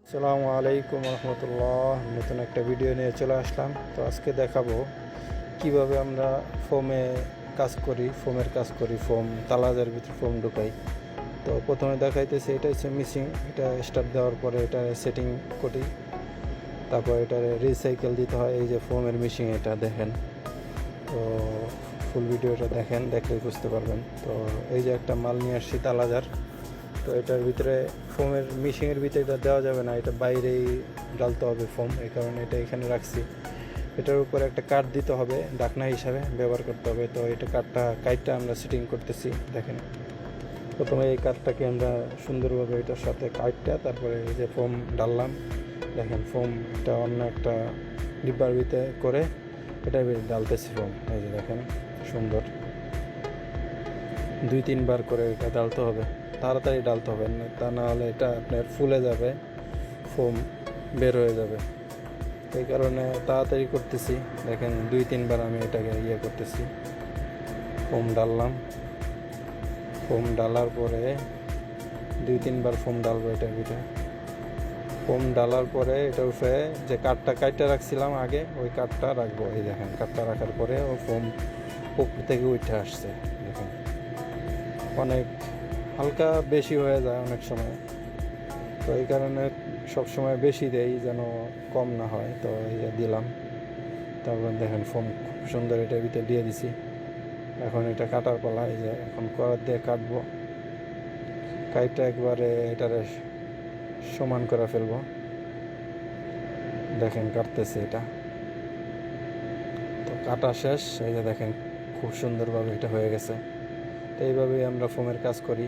আসসালামু আলাইকুম রহমতুল্লাহ। নতুন একটা ভিডিও নিয়ে চলে আসলাম। তো আজকে দেখাবো কিভাবে আমরা ফোমের কাজ করি, ফোম তালাজার ভিতরে ফোম ঢুকাই। তো প্রথমে দেখাইতেছি, এটা হচ্ছে মিসিং। এটা স্টার্ট দেওয়ার পরে এটা সেটিং করি, তারপর এটা রিসাইকেল দিতে হয়। এই যে ফোমের মিশিং, এটা দেখেন। তো ফুল ভিডিওটা দেখেন, দেখলেই বুঝতে পারবেন। তো এই যে একটা মাল নিয়ে আসছি তালাজার। তো এটার ভিতরে ফোমের মিশিংয়ের ভিতরে এটা দেওয়া যাবে না, এটা বাইরেই ডালতে হবে ফোম। এই কারণে এটা এখানে রাখছি। এটার উপরে একটা কাঠ দিতে হবে, ঢাকনা হিসাবে ব্যবহার করতে হবে। তো এটা কাঠটা আমরা সেটিং করতেছি। দেখেন, প্রথমে এই কাঠটাকে আমরা সুন্দরভাবে এটার সাথে কাঠটা, তারপরে এই যে ফোম ডাললাম। দেখেন, ফোম এটা অন্য একটা ডিব্বার ভিতরে করে এটার ভিতরে ডালতেছি ফোম। এই যে দেখেন, সুন্দর 2-3 বার করে এটা ডালতে হবে, তাড়াতাড়ি ডালতে হবে না, তা না হলে এটা আপনার ফুলে যাবে, ফোম বের হয়ে যাবে। এই কারণে তাড়াতাড়ি করতেছি। দেখেন, 2-3 বার আমি এটাকে করতেছি। ফোম ডাললাম, ফোম ডালার পরে 2-3 বার ফোম ডালবো এটার ভিতরে। ফোম ডালার পরে এটার উপরে যে কাঠটা কাটটা রাখছিলাম আগে, ওই কাঠটা রাখবো। এই দেখেন, কাঠটা রাখার পরে ও ফোম উপর থেকে উঠে আসছে। দেখেন, অনেক হালকা বেশি হয়ে যায় অনেক সময়। তো এই কারণে সবসময় বেশি দেই যেন কম না হয়। তো এই যে দিলাম, তারপর দেখেন ফোম খুব সুন্দর এটার ভিতরে দিয়ে দিছি। এখন এটা কাটার পালা। এই যে এখন করার দিয়ে কাটবো, কাইটটা একবারে এটারে সমান করে ফেলবো। দেখেন কাটতেছে এটা, তো কাটা শেষ। এই যে দেখেন, খুব সুন্দরভাবে এটা হয়ে গেছে। তো এইভাবেই আমরা ফোমের কাজ করি।